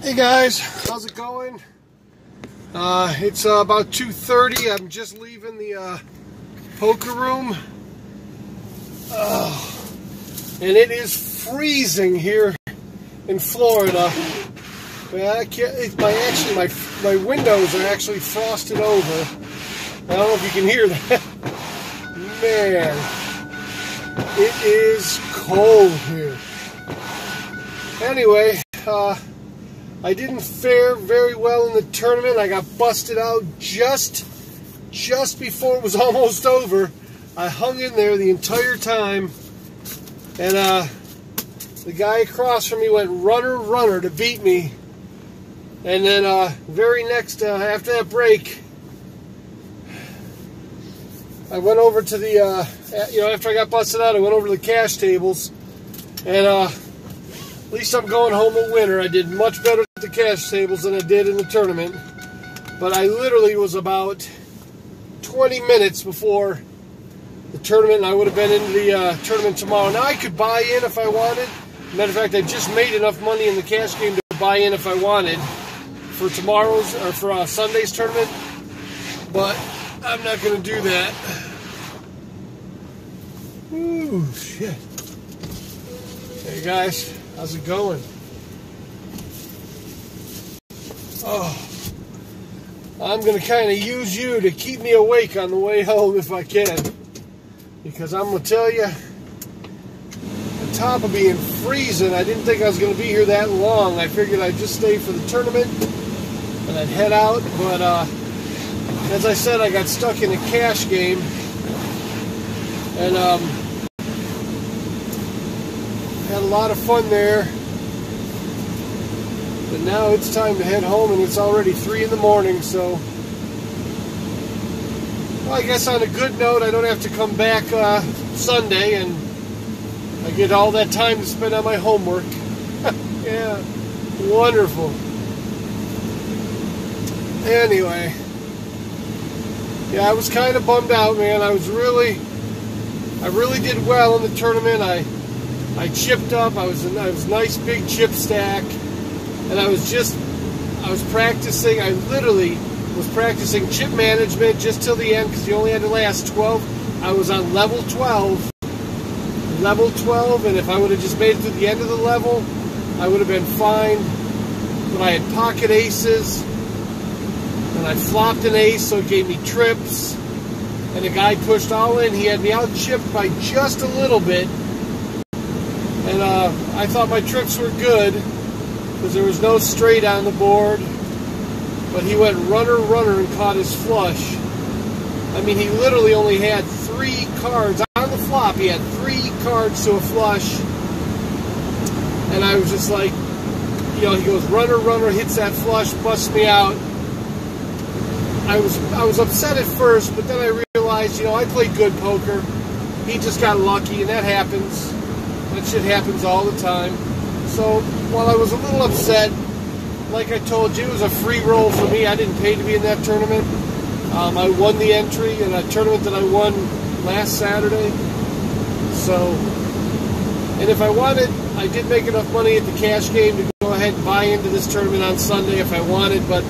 Hey guys, how's it going? It's about 2:30. I'm just leaving the poker room. And it is freezing here in Florida. I can't, my windows are actually frosted over. I don't know if you can hear that. Man, it is cold here. Anyway, I didn't fare very well in the tournament. I got busted out just before it was almost over. I hung in there the entire time, and the guy across from me went runner to beat me. And then very next, after that break, I went over to the, after I got busted out, I went over to the cash tables, and at least I'm going home a winner. I did much better at the cash tables than I did in the tournament. But I literally was about 20 minutes before the tournament, and I would have been in the tournament tomorrow. Now, I could buy in if I wanted. Matter of fact, I just made enough money in the cash game to buy in if I wanted for tomorrow's, or for Sunday's tournament. But I'm not going to do that. Ooh, shit. Hey, guys. How's it going? Oh, I'm going to kind of use you to keep me awake on the way home if I can. Because I'm going to tell you, on top of being freezing, I didn't think I was going to be here that long. I figured I'd just stay for the tournament and I'd head out. But as I said, I got stuck in a cash game. And had a lot of fun there, but now it's time to head home, and it's already 3 in the morning. So, well, I guess on a good note, I don't have to come back Sunday, and I get all that time to spend on my homework. Yeah, wonderful. Anyway, yeah, I was kind of bummed out, man. I really did well in the tournament. I chipped up. I was a nice big chip stack, and I was practicing. I literally was practicing chip management just till the end, because you only had to last 12. I was on level 12, and if I would have just made it to the end of the level, I would have been fine. But I had pocket aces, and I flopped an ace, so it gave me trips. And the guy pushed all in. He had me out chipped by just a little bit. And I thought my trips were good because there was no straight on the board. But he went runner and caught his flush. I mean, he literally only had 3 cards on the flop. He had 3 cards to a flush. And I was just like, he goes runner, hits that flush, busts me out. I was upset at first, but then I realized, I played good poker. He just got lucky, and that happens. That shit happens all the time. So, while I was a little upset, like I told you, it was a free roll for me. I didn't pay to be in that tournament. I won the entry in a tournament that I won last Saturday. So, and if I wanted, I did make enough money at the cash game to go ahead and buy into this tournament on Sunday if I wanted, but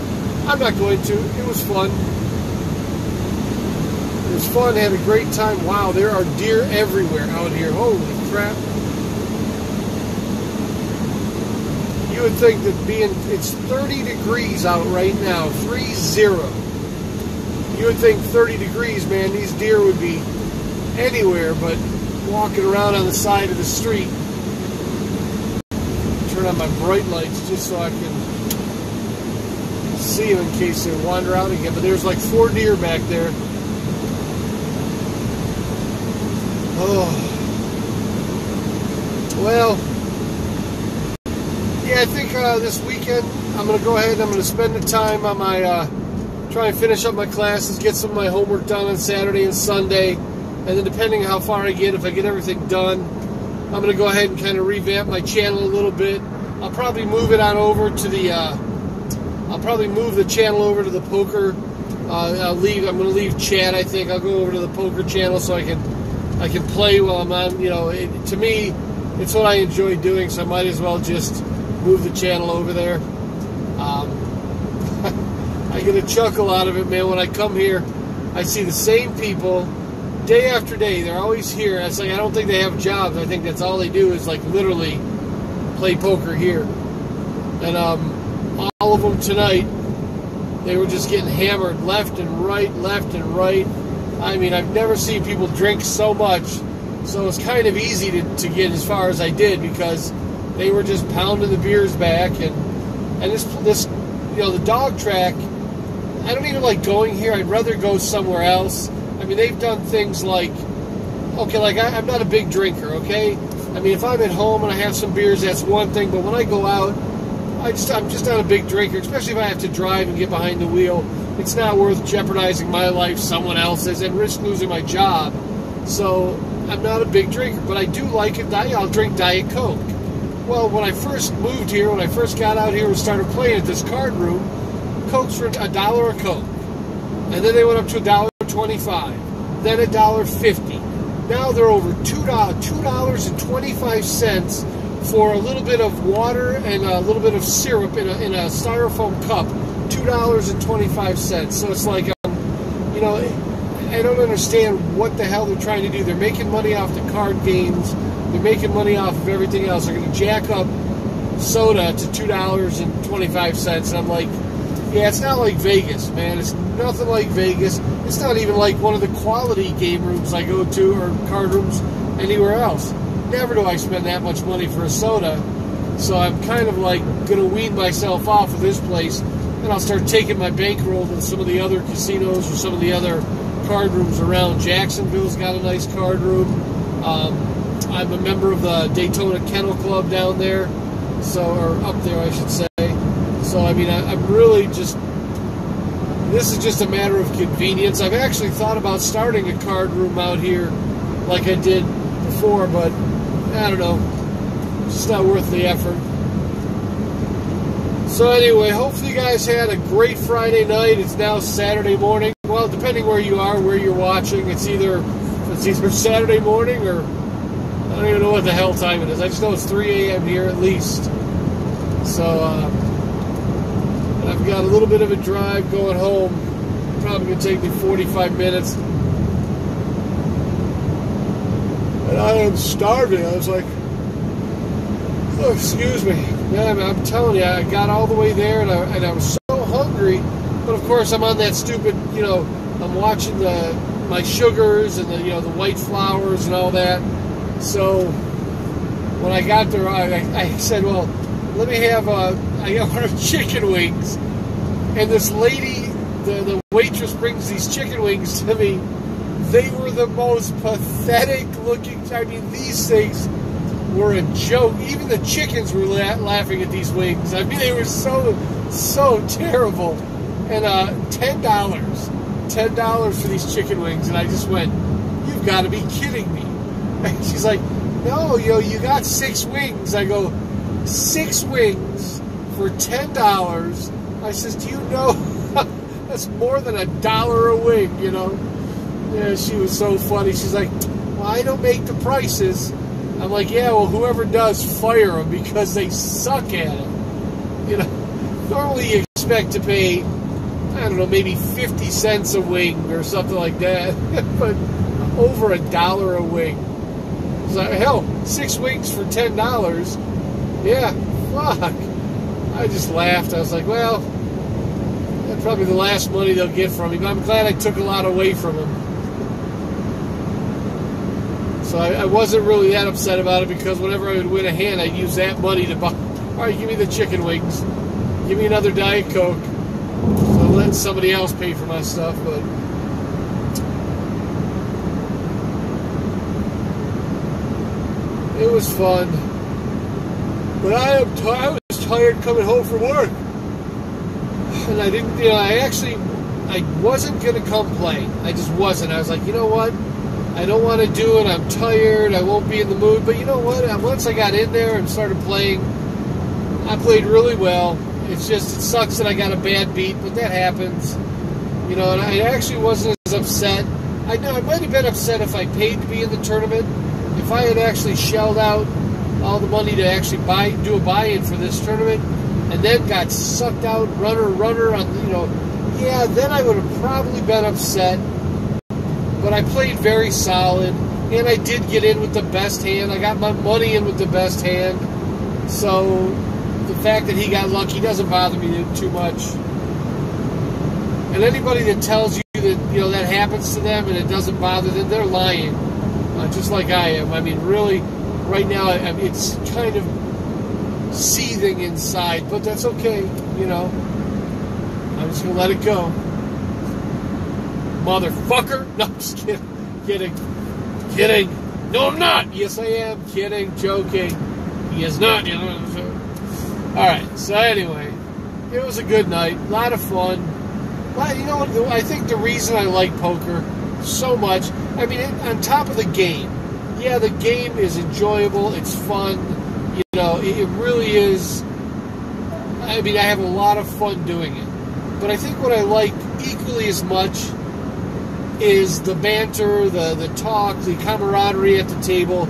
I'm not going to. It was fun. It was fun. I had a great time. Wow, there are deer everywhere out here. Holy crap. You would think that it's 30 degrees out right now, 30. You would think 30 degrees, man, these deer would be anywhere but walking around on the side of the street. Turn on my bright lights just so I can see them in case they wander out again. But there's like 4 deer back there. Oh. Well, yeah, I think this weekend I'm going to go ahead and I'm going to spend the time on my, try and finish up my classes, get some of my homework done on Saturday and Sunday, and then depending on how far I get, if I get everything done, I'm going to go ahead and kind of revamp my channel a little bit. I'll probably move it on over to the, I'll probably move the channel over to the poker. I'm going to leave chat, I think. I'll go over to the poker channel so I can play while I'm on, to me, it's what I enjoy doing, so I might as well just move the channel over there. I get a chuckle out of it, man. When I come here, I see the same people day after day. They're always here. It's like I don't think they have jobs. I think that's all they do is like literally play poker here. And all of them tonight, they were just getting hammered left and right, left and right. I mean, I've never seen people drink so much. So it's kind of easy to get as far as I did because they were just pounding the beers back. And this you know, the dog track, I don't even like going here. I'd rather go somewhere else. I mean, they've done things like, okay, like I'm not a big drinker, okay? I mean, if I'm at home and I have some beers, that's one thing. But when I go out, I'm just not a big drinker, especially if I have to drive and get behind the wheel. It's not worth jeopardizing my life, someone else's, and risk losing my job. So I'm not a big drinker, but I do like it. I'll drink Diet Coke. Well, when I first moved here, when I first got out here and started playing at this card room, Cokes were $1 a Coke. And then they went up to $1.25. Then $1.50. Now they're over $2.25 for a little bit of water and a little bit of syrup in a styrofoam cup. $2.25. So it's like, you know, I don't understand what the hell they're trying to do. They're making money off the card games. They're making money off of everything else. They're going to jack up soda to $2.25. And I'm like, yeah, it's not like Vegas, man. It's nothing like Vegas. It's not even like one of the quality game rooms I go to or card rooms anywhere else. Never do I spend that much money for a soda. So I'm kind of like going to wean myself off of this place. And I'll start taking my bankroll to some of the other casinos or some of the other card rooms around. Jacksonville's got a nice card room. I'm a member of the Daytona Kennel Club down there, or up there, I should say. So, I mean, I'm really just, this is just a matter of convenience. I've actually thought about starting a card room out here like I did before, but I don't know. It's just not worth the effort. So anyway, hopefully you guys had a great Friday night. It's now Saturday morning. Well, depending where you are, where you're watching, it's either Saturday morning or I don't even know what the hell time it is. I just know it's 3 a.m. here at least. So I've got a little bit of a drive going home. Probably going to take me 45 minutes. And I am starving. I was like, oh, excuse me. Man, I'm telling you, I got all the way there, and I was so hungry. But of course, I'm on that stupid, you know, I'm watching my sugars and the white flours and all that. So when I got there, I said, well, let me have I ordered chicken wings. And this lady, the waitress brings these chicken wings to me. They were the most pathetic looking. I mean, these things were a joke. Even the chickens were laughing at these wings. I mean, they were so terrible. And $10 for these chicken wings. And I just went, you've got to be kidding me. And she's like, no, you got 6 wings. I go, 6 wings for $10. I says, do you know that's more than $1 a wing, you know? Yeah, she was so funny. She's like, well, I don't make the prices. I'm like, yeah, well, whoever does, fire them because they suck at it. You know, normally you expect to pay, I don't know, maybe 50 cents a wing or something like that, but over $1 a wing. It's like, hell, 6 wings for $10. Yeah, fuck. I just laughed. I was like, well, that's probably the last money they'll get from me, but I'm glad I took a lot away from them. So I wasn't really that upset about it because whenever I would win a hand, I'd use that money to buy. All right, give me the chicken wings. Give me another Diet Coke. So I'll let somebody else pay for my stuff, but it was fun. But I was tired coming home from work. And I didn't, I wasn't going to come play. I just wasn't. I was like, you know what? I don't want to do it. I'm tired. I won't be in the mood. But you know what? Once I got in there and started playing, I played really well. It's just, it sucks that I got a bad beat, but that happens. You know, and I actually wasn't as upset. I might have been upset if I paid to be in the tournament. If I had actually shelled out all the money to actually do a buy-in for this tournament, and then got sucked out, runner on, yeah, then I would have probably been upset. But I played very solid, and I did get in with the best hand. I got my money in with the best hand. So the fact that he got lucky doesn't bother me too much. And anybody that tells you that, that happens to them and it doesn't bother them, they're lying. Just like I am. I mean, really, right now, it's kind of seething inside, but that's okay, I'm just going to let it go. Motherfucker! No, I'm just kidding. Kidding. No, I'm not. Yes, I am. Kidding. Joking. He is not. Alright, so anyway, it was a good night. A lot of fun. I think the reason I like poker so much, on top of the game, yeah, the game is enjoyable, it's fun, it really is. I have a lot of fun doing it. But I think what I like equally as much is the banter, the talk, the camaraderie at the table.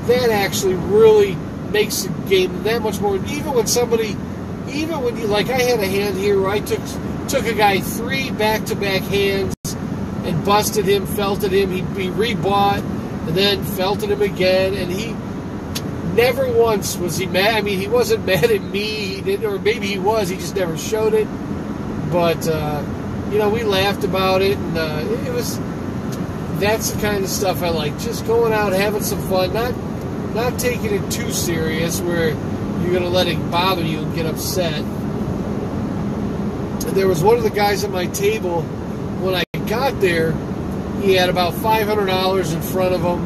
That actually really makes the game that much more. Even when you, like, I had a hand here where I took a guy 3 back-to-back hands and busted him, felted him. He rebought and then felted him again, and he never once was he mad. He wasn't mad at me. He didn't, or maybe he was. He just never showed it. But we laughed about it, and that's the kind of stuff I like. Just going out, having some fun, not taking it too serious where you're going to let it bother you and get upset. There was one of the guys at my table, when I got there, he had about $500 in front of him.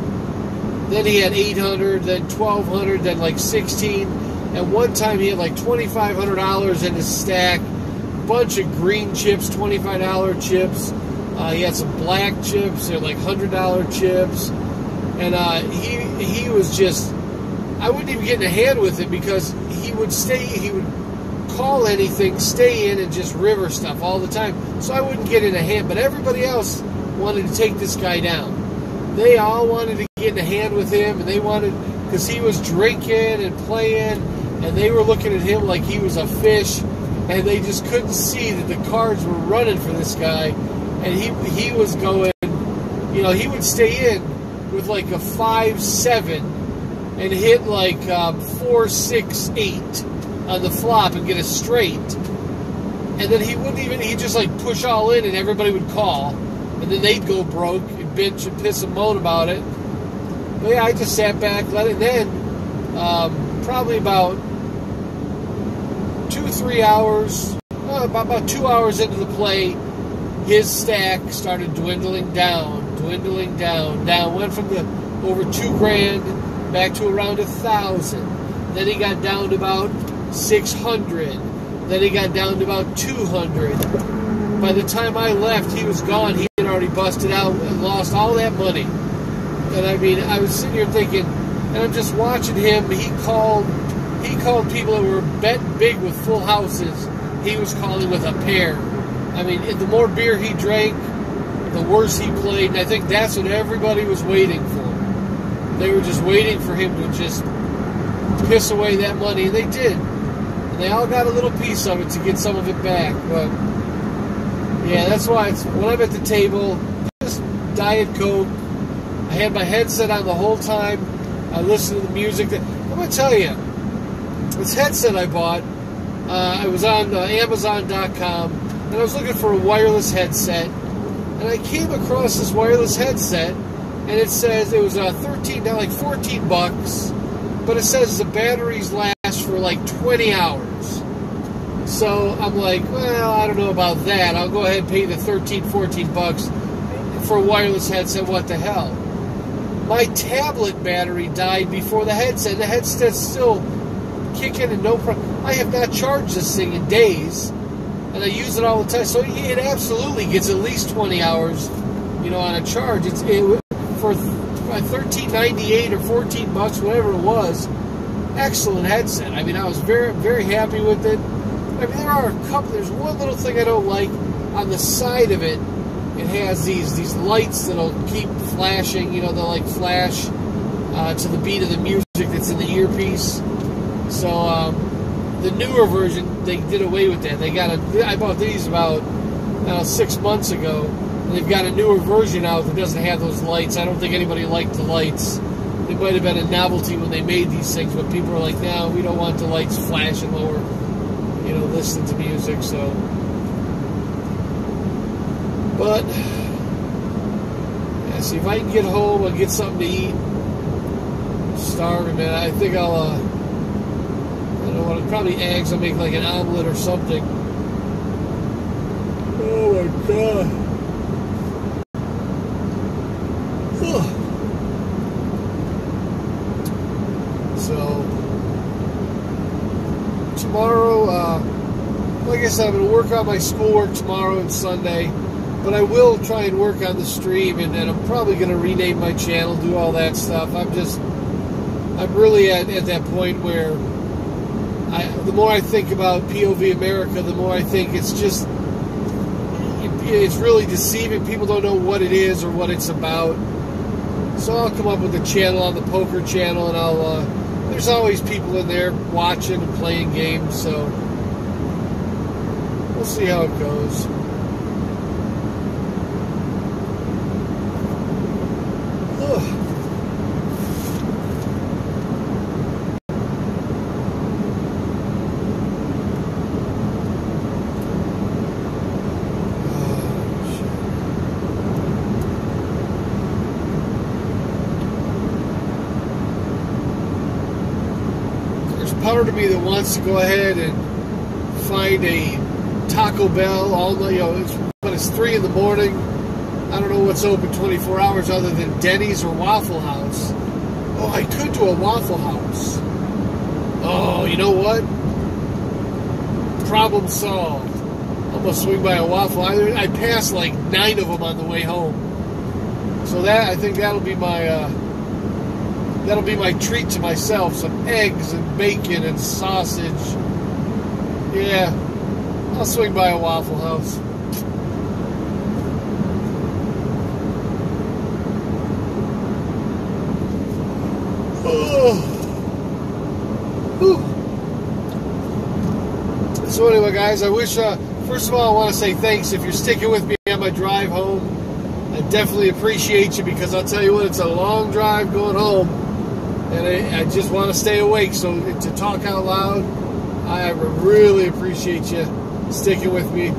Then he had $800, then $1,200, then like $1,600. And one time he had like $2,500 in his stack. Bunch of green chips, $25 chips. He had some black chips. They're like $100 chips. And he was just, I wouldn't even get in a hand with him because he would call anything, stay in, and just river stuff all the time. So I wouldn't get in a hand. But everybody else wanted to take this guy down. They all wanted to get in a hand with him, and they wanted, because he was drinking and playing, and they were looking at him like he was a fish. And they just couldn't see that the cards were running for this guy. And he was going, he would stay in with like a 5-7 and hit like 4-6-8 on the flop and get a straight. And then he'd just like push all in and everybody would call. And then they'd go broke and bitch and piss and moan about it. But yeah, I just sat back, let it in. Probably about 2-3 hours, about 2 hours into the play, his stack started dwindling down. Went from over $2,000 back to around 1,000. Then he got down to about 600. Then he got down to about 200. By the time I left, he was gone. He had already busted out and lost all that money. And I was sitting here thinking, and I'm just watching him. He called people that were betting big with full houses. He was calling with a pair. The more beer he drank, the worse he played. And I think that's what everybody was waiting for. They were just waiting for him to just piss away that money. And they did. And they all got a little piece of it to get some of it back. But, yeah, that's why when I'm at the table, just Diet Coke. I had my headset on the whole time. I listened to the music. I'm going to tell you, this headset I bought, I was on Amazon.com, and I was looking for a wireless headset, and I came across this wireless headset, and it says it was $13, like $14, but it says the batteries last for like 20 hours. So I'm like, well, I don't know about that. I'll go ahead and pay the $13-14 for a wireless headset. What the hell? My tablet battery died before the headset. The headset's still kicking and no problem. I have not charged this thing in days, and I use it all the time. So it absolutely gets at least 20 hours, on a charge. For $13.98 or $14, whatever it was, excellent headset. I was very, very happy with it. There's one little thing I don't like on the side of it. It has these lights that'll keep flashing, they'll like flash to the beat of the music that's in the earpiece. So the newer version, they did away with that. I bought these about 6 months ago. And they've got a newer version out that doesn't have those lights. I don't think anybody liked the lights. It might have been a novelty when they made these things, but people are like, no, we don't want the lights flashing while we're, listening to music. So, but yeah, see if I can get home, I'll get something to eat. I'm starving, man. I think I'll, I don't know what, probably eggs. I'll make like an omelet or something. Oh my God. So tomorrow, like I said, I'm going to work on my schoolwork tomorrow and Sunday, but I will try and work on the stream, and then I'm probably going to rename my channel, do all that stuff. I'm really at that point where the more I think about POV America, the more I think it's really deceiving. People don't know what it is or what it's about. So I'll come up with a channel on the poker channel, and there's always people in there watching and playing games, so we'll see how it goes. Part of me that wants to go ahead and find a Taco Bell but it's 3 in the morning. I don't know what's open 24 hours other than Denny's or Waffle House. Oh, I could do a Waffle House. Oh, you know what? Problem solved. I'm gonna swing by a Waffle. I passed like 9 of them on the way home. So I think that'll be my treat to myself. Some eggs and bacon and sausage. Yeah, I'll swing by a Waffle House. Oh. So anyway, guys, I wish, first of all, I want to say thanks if you're sticking with me on my drive home. I definitely appreciate you, because I'll tell you what, it's a long drive going home. And I just want to stay awake, so to talk out loud, I really appreciate you sticking with me.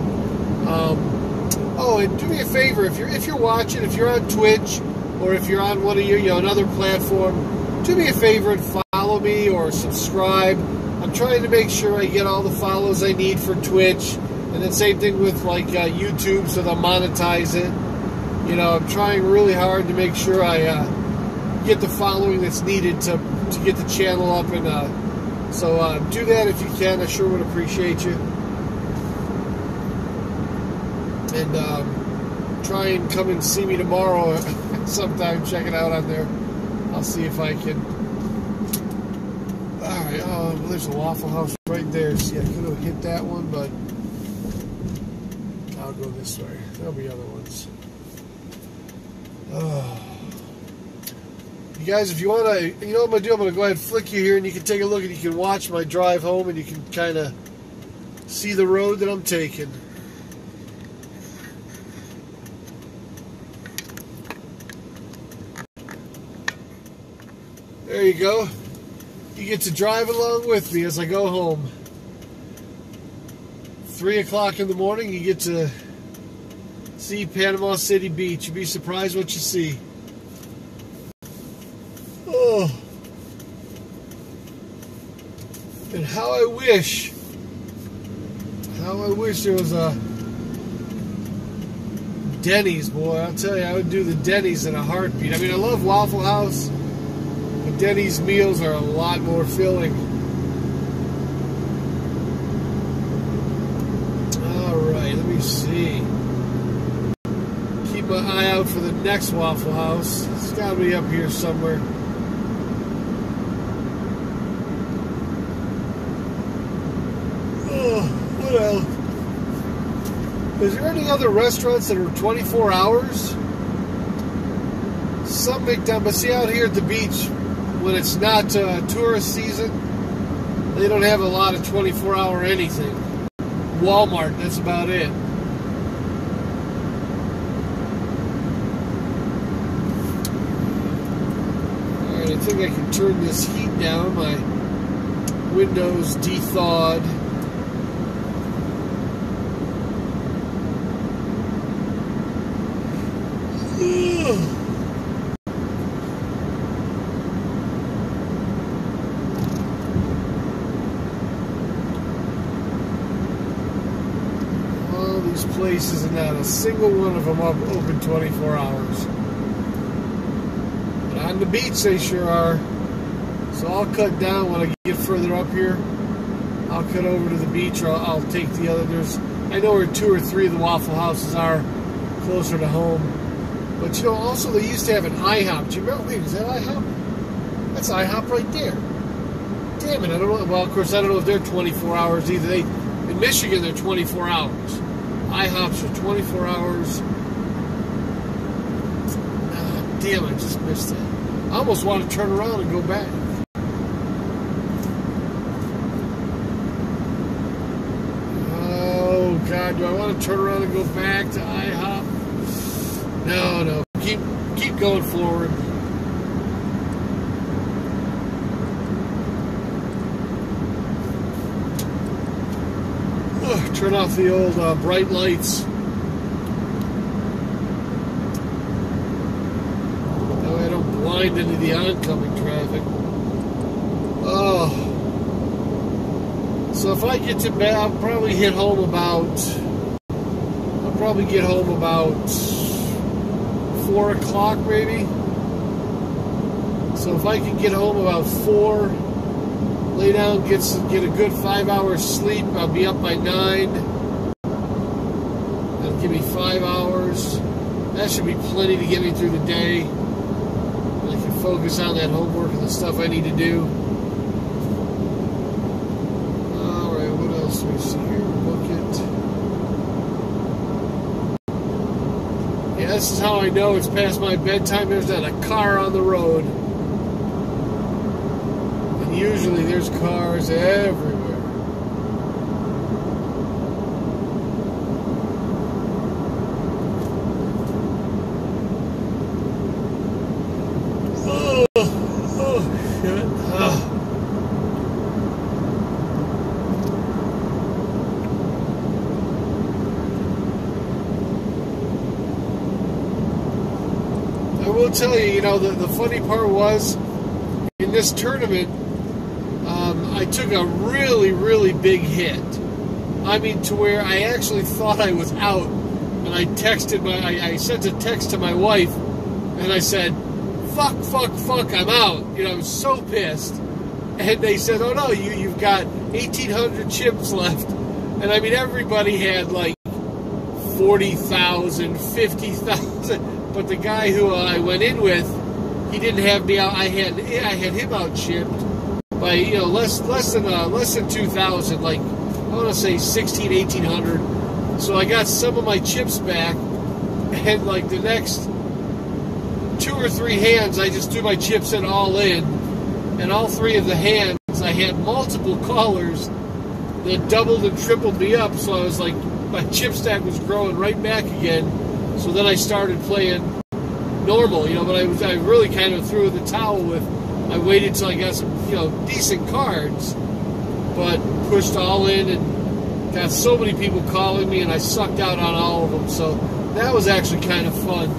Oh, and do me a favor, if you're watching, if you're on Twitch, or if you're on one of your another platform, do me a favor and follow me or subscribe. I'm trying to make sure I get all the follows I need for Twitch, and then same thing with like YouTube, so they'll monetize it. I'm trying really hard to make sure I get the following that's needed to get the channel up, and so do that if you can. I sure would appreciate you. And try and come and see me tomorrow sometime. Check it out on there. I'll see if I can. Alright, well, there's a Waffle House right there. See, I could have hit that one, but I'll go this way. There'll be other ones. You guys, if you want to, you know what I'm going to do? I'm going to go ahead and flick you here, and you can take a look, and you can watch my drive home, and you can kind of see the road that I'm taking. There you go. You get to drive along with me as I go home. 3 o'clock in the morning, you get to see Panama City Beach. You'd be surprised what you see. Oh. And how I wish there was a Denny's, boy. I'll tell you, I would do the Denny's in a heartbeat. I mean, I love Waffle House, but Denny's meals are a lot more filling. Alright, let me see. Keep my eye out for the next Waffle House. It's got to be up here somewhere. Oh, what else? Is there any other restaurants that are 24 hours? Some make time, but see out here at the beach, when it's not tourist season, They don't have a lot of 24-hour anything. Walmart, that's about it. Alright, I think I can turn this heat down. My window's de-thawed. All these places, and not a single one of them up open 24 hours. But on the beach they sure are. So I'll cut down when I get further up here. I'll cut over to the beach, or I'll take the other. I know where 2 or 3 of the Waffle Houses are closer to home. But you know, also they used to have an IHOP. Do you remember? Wait, is that IHOP? That's IHOP right there. Damn it, I don't know. Well, of course, I don't know if they're 24 hours either. In Michigan, they're 24 hours. IHOPs are 24 hours. Damn, I just missed it. I almost want to turn around and go back. Oh, God, do I want to turn around and go back to IHOP? No. Keep going forward. Turn off the old bright lights. That way I don't blind into the oncoming traffic. Oh. So if I get to bed, I'll probably get home about 4 o'clock maybe. So if I can get home about 4, lay down, get a good 5 hours sleep, I'll be up by 9. That'll give me 5 hours. That should be plenty to get me through the day. And I can focus on that homework and the stuff I need to do. Alright, what else do we see here? Book it. Yeah, this is how I know it's past my bedtime. There's not a car on the road. And usually there's cars everywhere. Tell you, the funny part was in this tournament, I took a really, really big hit. I mean, to where I actually thought I was out, and I sent a text to my wife, and I said, "Fuck, I'm out." I was so pissed, and they said, "Oh no, you've got 1,800 chips left," and I mean, everybody had like 40,000, 50,000. But the guy who I went in with, he didn't have me out. I had him out chipped by less than 2,000, like I want to say 1,800. So I got some of my chips back, and like the next 2 or 3 hands, I just threw my chips in all in, and all 3 of the hands, I had multiple callers that doubled and tripled me up. So I was like, my chip stack was growing right back again. So then I started playing normal, but I really kind of threw in the towel with, I waited till I got some, decent cards, but pushed all in and got so many people calling me, and I sucked out on all of them. So that was actually kind of fun.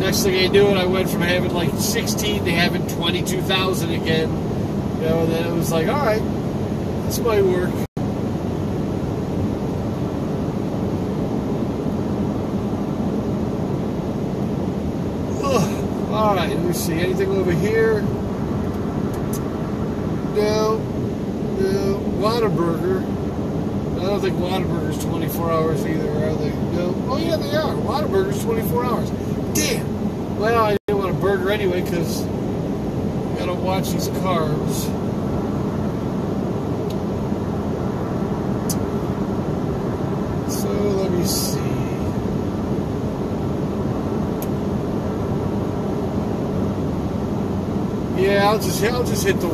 Next thing I knew it, I went from having like 16 to having 22,000 again. And then it was like, all right, this might work. Alright, let me see. Anything over here? No. Whataburger. I don't think Whataburger's 24 hours either, are they? No. Oh, yeah, they are. Whataburger's 24 hours. Damn. Well, I didn't want a burger anyway because I gotta watch these carbs. So, let me see. Yeah, I'll just hit the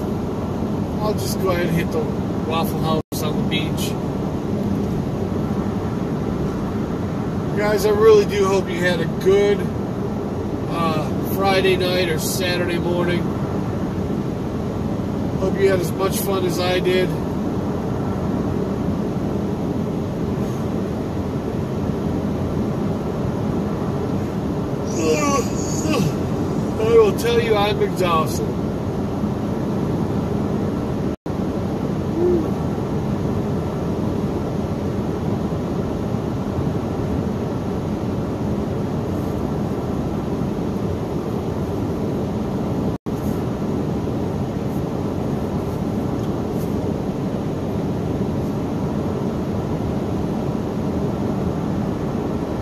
I'll just go ahead and hit the Waffle House on the beach. Guys, I really do hope you had a good Friday night or Saturday morning. Hope you had as much fun as I did. I will tell you, I'm exhausted.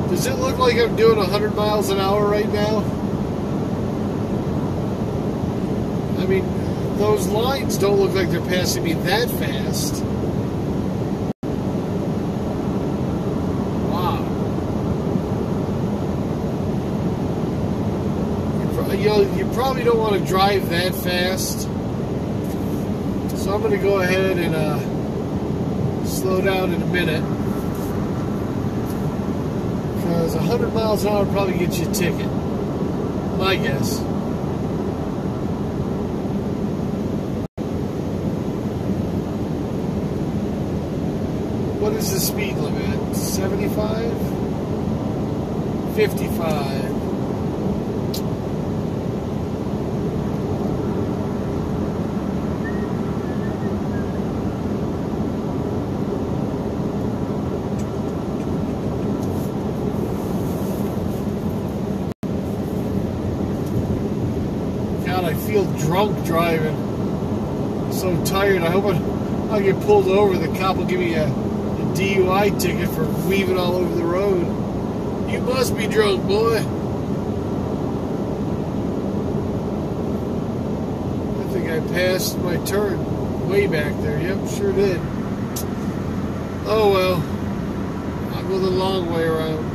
Does it look like I'm doing 100 miles an hour right now? I mean, those lines don't look like they're passing me that fast. Wow. You probably don't want to drive that fast. So I'm going to go ahead and slow down in a minute. Because 100 miles an hour probably gets you a ticket. My guess. What is the speed limit? 75? 55. I feel drunk driving. I'm so tired. I hope I'll get pulled over. The cop will give me a DUI ticket for weaving all over the road. You must be drunk, boy. I think I passed my turn way back there. Yep, sure did. Oh well. I'll go the long way around.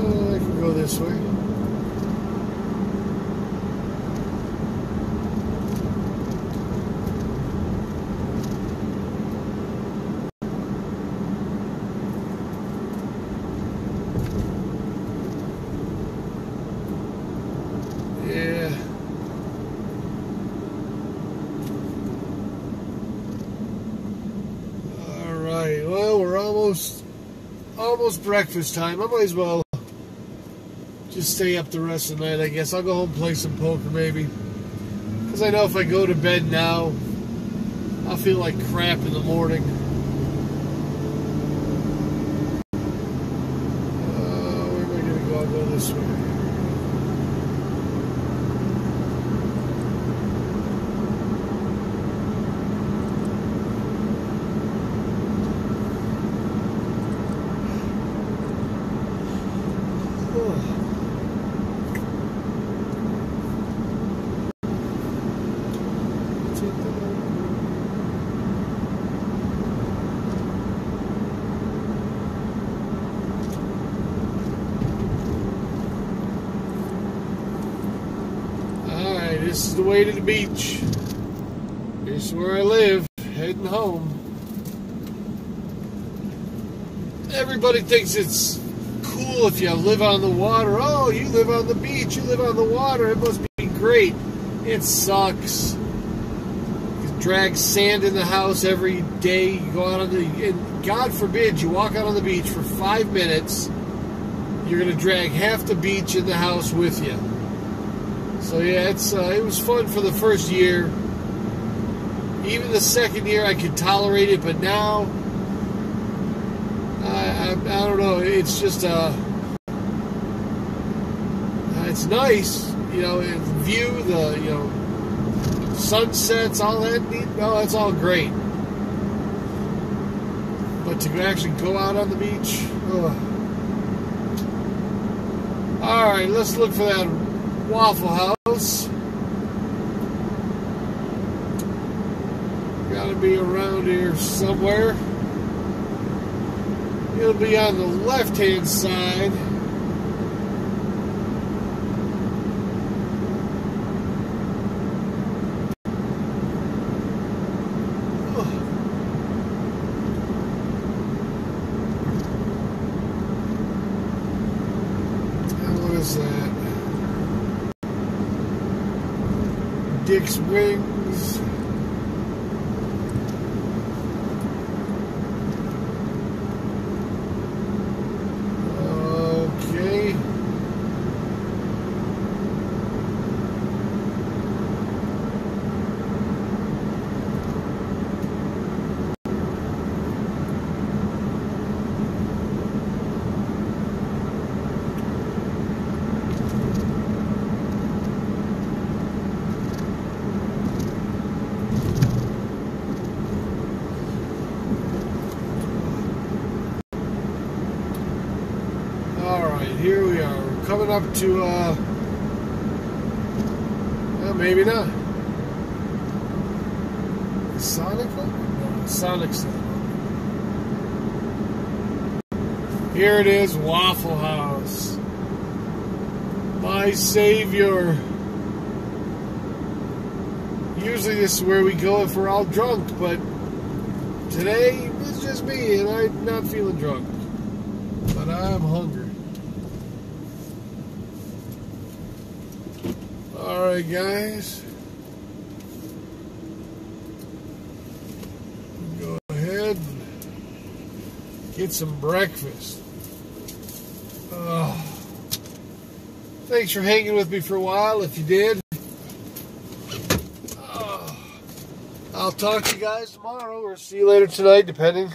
I can go this way. Yeah. Well, we're almost breakfast time. I might as well just stay up the rest of the night, I guess. I'll go home and play some poker, maybe. Because I know if I go to bed now, I'll feel like crap in the morning. Where am I going to go? I'll go this way. This is the way to the beach. This is where I live, heading home. Everybody thinks it's cool if you live on the water. Oh, you live on the beach, you live on the water, it must be great. It sucks. You drag sand in the house every day. You go out on and God forbid you walk out on the beach for 5 minutes, you're going to drag half the beach in the house with you. So yeah, it was fun for the first year. Even the second year I could tolerate it, but now I don't know. It's just it's nice, you know, the view, the sunsets, all that neat. Oh, that's all great. But to actually go out on the beach, all right, let's look for that Waffle House. Gotta be around here somewhere. It'll be on the left-hand side. That Dick's Wings. Okay. Alright, here we are. We're coming up to, well, maybe not. Sonic? No, Sonic's not. Here it is, Waffle House. My savior. Usually this is where we go if we're all drunk, but today it's just me and I'm not feeling drunk. But I'm hungry. Alright, guys. Go ahead and get some breakfast. Thanks for hanging with me for a while, if you did. I'll talk to you guys tomorrow or see you later tonight, depending.